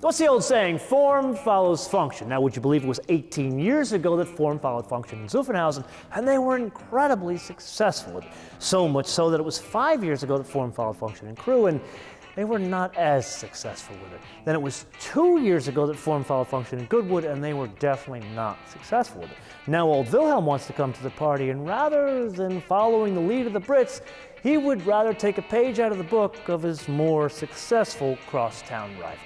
What's the old saying? Form follows function. Now, would you believe it was 18 years ago that form followed function in Zuffenhausen, and they were incredibly successful with it. So much so that it was 5 years ago that form followed function in Crewe, and they were not as successful with it. Then it was 2 years ago that form followed function in Goodwood, and they were definitely not successful with it. Now old Wilhelm wants to come to the party, and rather than following the lead of the Brits, he would rather take a page out of the book of his more successful crosstown rival.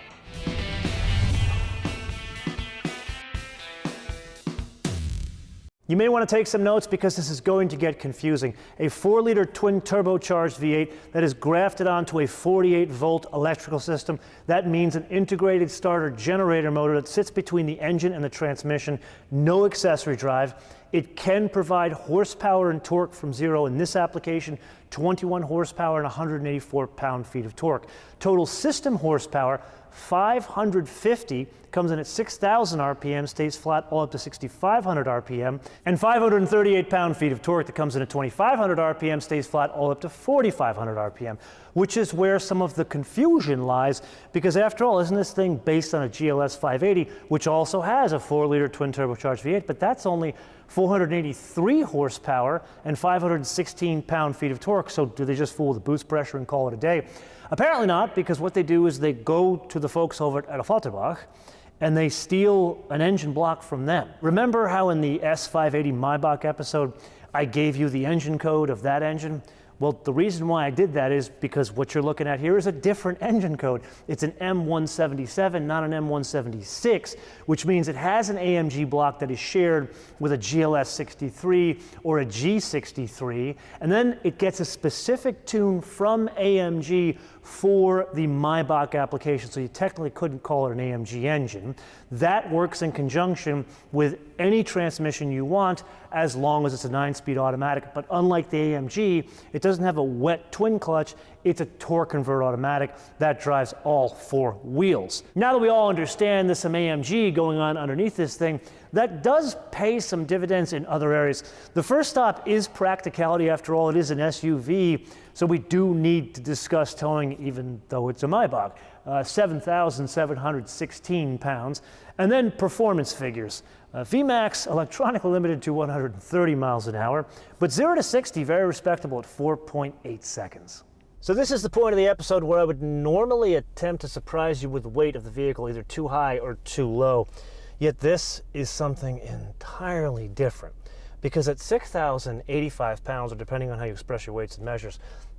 You may want to take some notes because this is going to get confusing. A 4-liter twin turbocharged V8 that is grafted onto a 48-volt electrical system. That means an integrated starter generator motor that sits between the engine and the transmission. No accessory drive. It can provide horsepower and torque from 0 in this application, 21 horsepower and 184 pound-feet of torque. Total system horsepower, 550, comes in at 6,000 RPM, stays flat all up to 6,500 RPM, and 538 pound-feet of torque that comes in at 2,500 RPM, stays flat all up to 4,500 RPM, which is where some of the confusion lies, because after all, isn't this thing based on a GLS 580, which also has a 4-liter twin turbocharged V8, but that's only 483 horsepower and 516 pound-feet of torque, so do they just fool the boost pressure and call it a day? Apparently not, because what they do is they go to the folks over at Otterbach and they steal an engine block from them. Remember how in the S580 Maybach episode I gave you the engine code of that engine? Well, the reason why I did that is because what you're looking at here is a different engine code. It's an M177, not an M176, which means it has an AMG block that is shared with a GLS63 or a G63, and then it gets a specific tune from AMG for the Maybach application, so you technically couldn't call it an AMG engine. That works in conjunction with any transmission you want as long as it's a 9-speed automatic, but unlike the AMG, it doesn't have a wet twin clutch, it's a torque convert automatic that drives all 4 wheels. Now that we all understand there's some AMG going on underneath this thing, that does pay some dividends in other areas. The first stop is practicality. After all, it is an SUV, so we do need to discuss towing even though it's a Maybach. 7,716 pounds. And then performance figures. VMAX electronically limited to 130 miles an hour, but 0 to 60 very respectable at 4.8 seconds. So this is the point of the episode where I would normally attempt to surprise you with the weight of the vehicle, either too high or too low. Yet this is something entirely different, because at 6,085 pounds, or depending on how you express your weights and measures,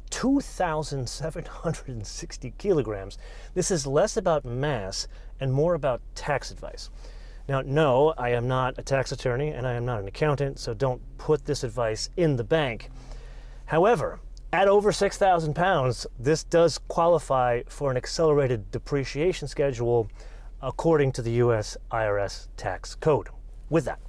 2,760 kilograms, this is less about mass and more about tax advice. Now, no, I am not a tax attorney and I am not an accountant, so don't put this advice in the bank. However, at over 6,000 pounds, this does qualify for an accelerated depreciation schedule according to the US IRS tax code. With that.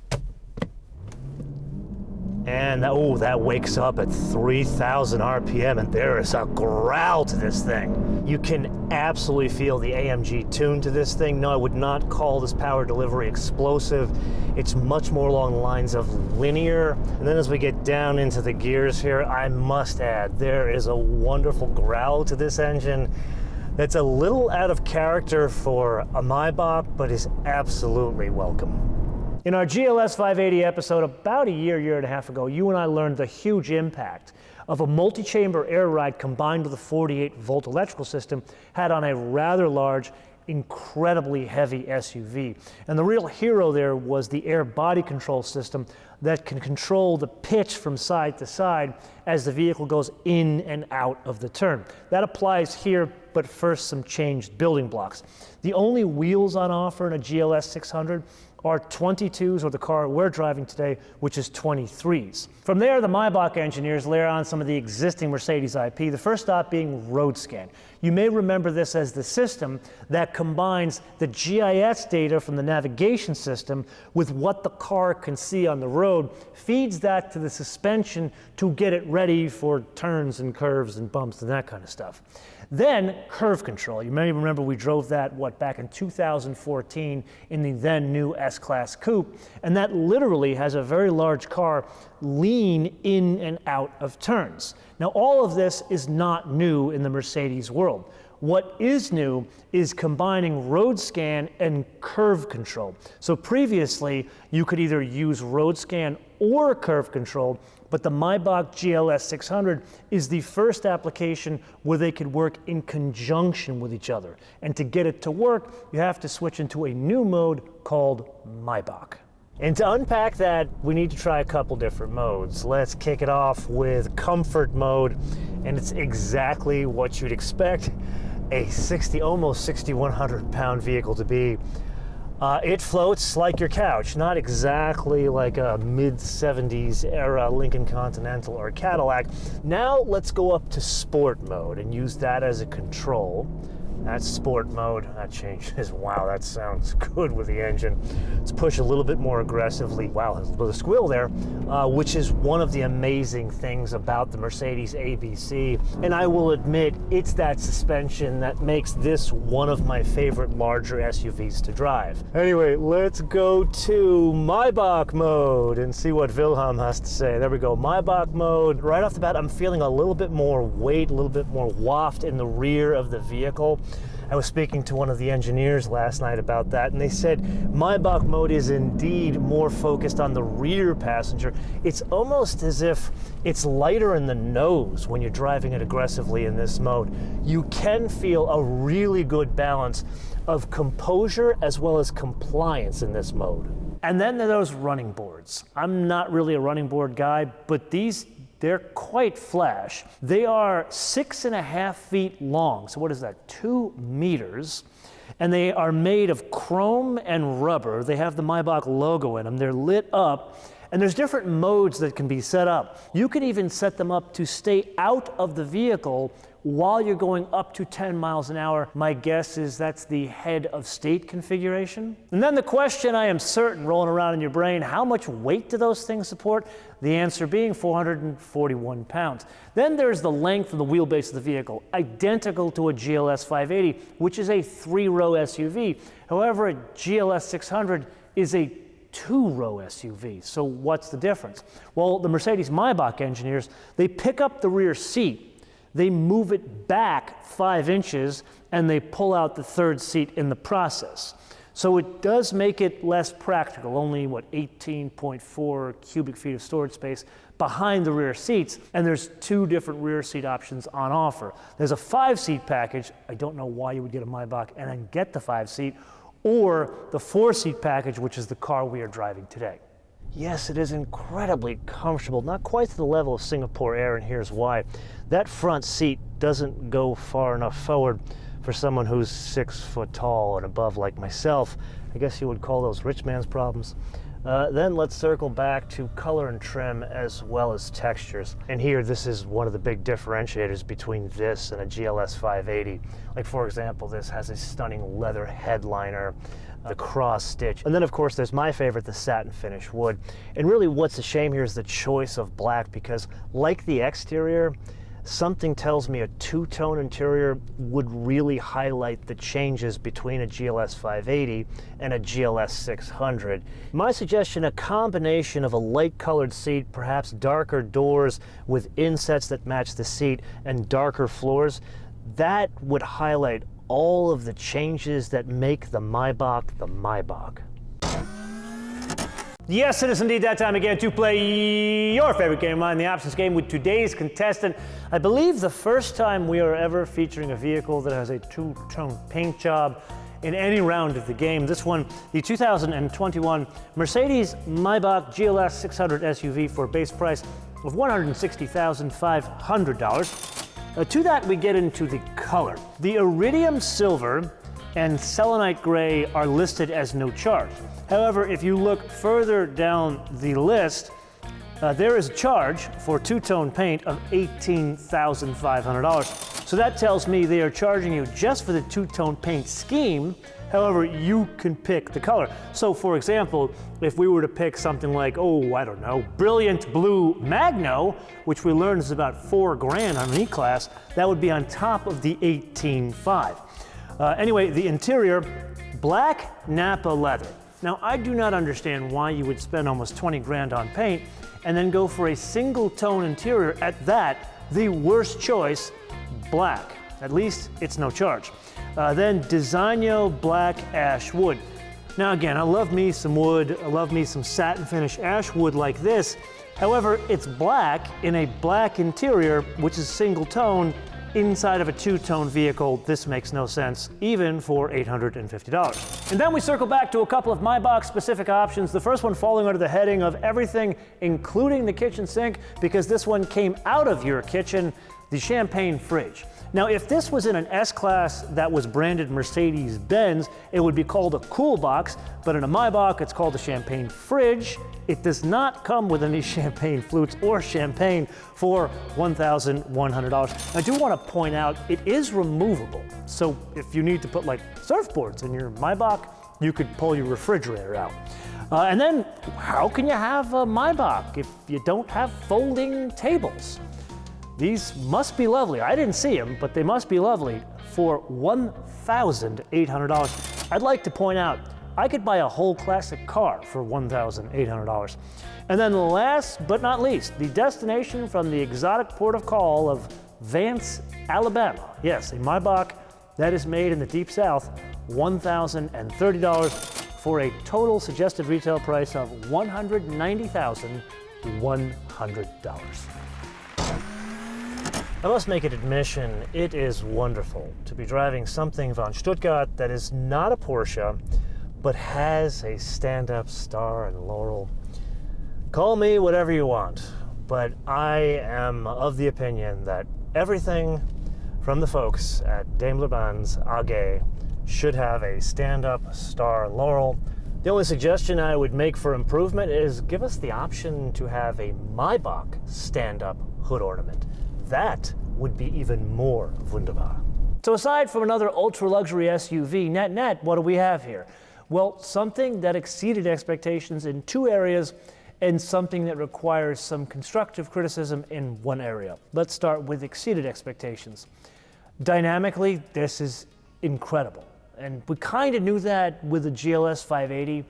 And that wakes up at 3,000 RPM, and there is a growl to this thing. You can absolutely feel the AMG tune to this thing. No, I would not call this power delivery explosive. It's much more along the lines of linear. And then as we get down into the gears here, I must add, there is a wonderful growl to this engine that's a little out of character for a Maybach, but is absolutely welcome. In our GLS 580 episode about a year and a half ago, you and I learned the huge impact of a multi-chamber air ride combined with a 48-volt electrical system had on a rather large, incredibly heavy SUV. And the real hero there was the air body control system that can control the pitch from side to side as the vehicle goes in and out of the turn. That applies here, but first some changed building blocks. The only wheels on offer in a GLS 600 are 22s, or the car we're driving today, which is 23s. From there, the Maybach engineers layer on some of the existing Mercedes IP, the first stop being RoadScan. You may remember this as the system that combines the GIS data from the navigation system with what the car can see on the road, feeds that to the suspension to get it ready for turns and curves and bumps and that kind of stuff. Then curve control. You may remember we drove that, back in 2014 in the then new S-Class Coupe, and that literally has a very large car lean in and out of turns. Now all of this is not new in the Mercedes world. What is new is combining road scan and curve control. So previously, you could either use road scan or curve control, but the Maybach GLS600 is the first application where they could work in conjunction with each other. And to get it to work, you have to switch into a new mode called Maybach. And to unpack that, we need to try a couple different modes. Let's kick it off with comfort mode, and it's exactly what you'd expect a almost 6,100 pound vehicle to be. It floats like your couch, not exactly like a mid-70s era Lincoln Continental or Cadillac. Now let's go up to sport mode and use that as a control. That's sport mode. That changes. Wow, that sounds good with the engine. Let's push a little bit more aggressively. Wow, there's a little bit of squeal there, which is one of the amazing things about the Mercedes ABC. And I will admit, it's that suspension that makes this one of my favorite larger SUVs to drive. Anyway, let's go to Maybach mode and see what Wilhelm has to say. There we go, Maybach mode. Right off the bat, I'm feeling a little bit more weight, a little bit more waft in the rear of the vehicle. I was speaking to one of the engineers last night about that, and they said Maybach mode is indeed more focused on the rear passenger. It's almost as if it's lighter in the nose when you're driving it aggressively in this mode. You can feel a really good balance of composure as well as compliance in this mode. And then there are those running boards. I'm not really a running board guy, but they're quite flash. They are 6.5 feet long. So what is that, 2 meters? And they are made of chrome and rubber. They have the Maybach logo in them. They're lit up. And there's different modes that can be set up. You can even set them up to stay out of the vehicle while you're going up to 10 miles an hour. My guess is that's the head of state configuration. And then the question I am certain rolling around in your brain, how much weight do those things support? The answer being 441 pounds. Then there's the length of the wheelbase of the vehicle, identical to a GLS 580, which is a 3-row SUV. However, a GLS 600 is a 2-row SUV. So what's the difference? Well, the Mercedes Maybach engineers, they pick up the rear seat, they move it back 5 inches, and they pull out the third seat in the process. So it does make it less practical, only, 18.4 cubic feet of storage space behind the rear seats, and there's 2 different rear seat options on offer. There's a 5-seat package. I don't know why you would get a Maybach and then get the 5-seat, or the 4-seat package, which is the car we are driving today. Yes, it is incredibly comfortable, not quite to the level of Singapore Air, and here's why. That front seat doesn't go far enough forward for someone who's 6 foot tall and above like myself. I guess you would call those rich man's problems. Then let's circle back to color and trim as well as textures. And here, this is one of the big differentiators between this and a GLS 580. Like, for example, this has a stunning leather headliner, the cross stitch. And then, of course, there's my favorite, the satin finish wood. And really what's a shame here is the choice of black, because like the exterior, something tells me a 2-tone interior would really highlight the changes between a GLS 580 and a GLS 600. My suggestion, a combination of a light-colored seat, perhaps darker doors with insets that match the seat, and darker floors, that would highlight all of the changes that make the Maybach the Maybach. Yes, it is indeed that time again to play your favorite game of mine, the options game, with today's contestant. I believe the first time we are ever featuring a vehicle that has a 2-tone paint job in any round of the game. This one, the 2021 Mercedes Maybach GLS 600 SUV for a base price of $160,500. To that, we get into the color. The iridium silver and selenite gray are listed as no charge. However, if you look further down the list, there is a charge for 2-tone paint of $18,500. So that tells me they are charging you just for the 2-tone paint scheme. However, you can pick the color. So for example, if we were to pick something like, I don't know, Brilliant Blue Magno, which we learned is about $4,000 on an E-Class, that would be on top of the $18,500. Anyway, the interior, black Napa leather. Now, I do not understand why you would spend almost $20,000 on paint and then go for a single tone interior at that, the worst choice, black. At least it's no charge. Then Designo Black Ash Wood. Now again, I love me some wood, I love me some satin finish ash wood like this. However, it's black in a black interior, which is single tone, inside of a two-tone vehicle. This makes no sense, even for $850. And then we circle back to a couple of Maybach specific options. The first one falling under the heading of everything, including the kitchen sink, because this one came out of your kitchen, the champagne fridge. Now, if this was in an S-Class that was branded Mercedes Benz, it would be called a cool box, but in a Maybach, it's called a champagne fridge. It does not come with any champagne flutes or champagne for $1,100. I do want to point out, it is removable. So if you need to put like surfboards in your Maybach, you could pull your refrigerator out. And then, how can you have a Maybach if you don't have folding tables? These must be lovely. I didn't see them, but they must be lovely for $1,800. I'd like to point out, I could buy a whole classic car for $1,800. And then last but not least, the destination from the exotic port of call of Vance, Alabama. Yes, a Maybach that is made in the Deep South, $1,030 for a total suggested retail price of $190,100. I must make an admission, it is wonderful to be driving something von Stuttgart that is not a Porsche, but has a stand-up star and laurel. Call me whatever you want, but I am of the opinion that everything from the folks at Daimler-Benz AG should have a stand-up star and laurel. The only suggestion I would make for improvement is give us the option to have a Maybach stand-up hood ornament. That would be even more wunderbar. So aside from another ultra-luxury SUV, net, what do we have here? Well, something that exceeded expectations in two areas and something that requires some constructive criticism in one area. Let's start with exceeded expectations. Dynamically, this is incredible. And we kind of knew that with the GLS 580,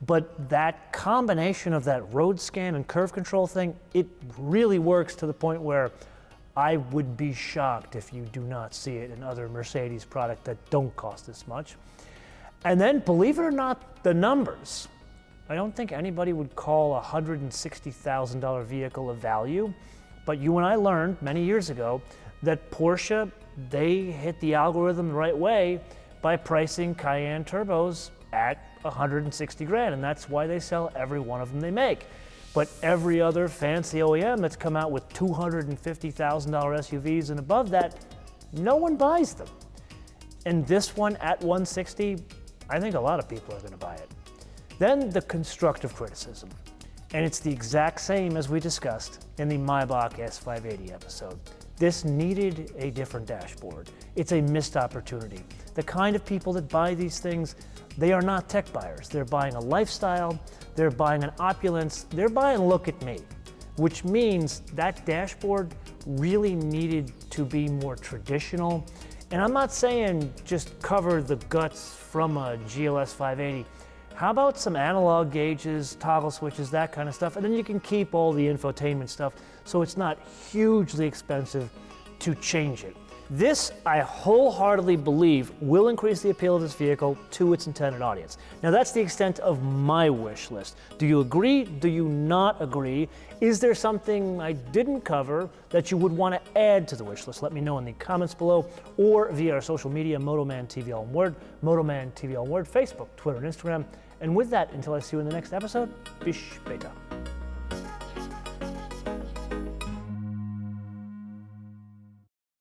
but that combination of that road scan and curve control thing, it really works to the point where I would be shocked if you do not see it in other Mercedes products that don't cost this much. And then, believe it or not, the numbers. I don't think anybody would call a $160,000 vehicle a value, but you and I learned many years ago that Porsche, they hit the algorithm the right way by pricing Cayenne turbos at 160 grand, and that's why they sell every one of them they make. But every other fancy OEM that's come out with $250,000 SUVs and above that, no one buys them. And this one at 160, I think a lot of people are going to buy it. Then the constructive criticism. And it's the exact same as we discussed in the Maybach S580 episode. This needed a different dashboard. It's a missed opportunity. The kind of people that buy these things, they are not tech buyers. They're buying a lifestyle, they're buying an opulence, they're buying look at me, which means that dashboard really needed to be more traditional. And I'm not saying just cover the guts from a GLS 580. How about some analog gauges, toggle switches, that kind of stuff, and then you can keep all the infotainment stuff so it's not hugely expensive to change it. This, I wholeheartedly believe, will increase the appeal of this vehicle to its intended audience. Now, that's the extent of my wish list. Do you agree? Do you not agree? Is there something I didn't cover that you would want to add to the wish list? Let me know in the comments below or via our social media, MotoManTV all one word, MotoManTV all one word, Facebook, Twitter, and Instagram. And with that, until I see you in the next episode, bis später.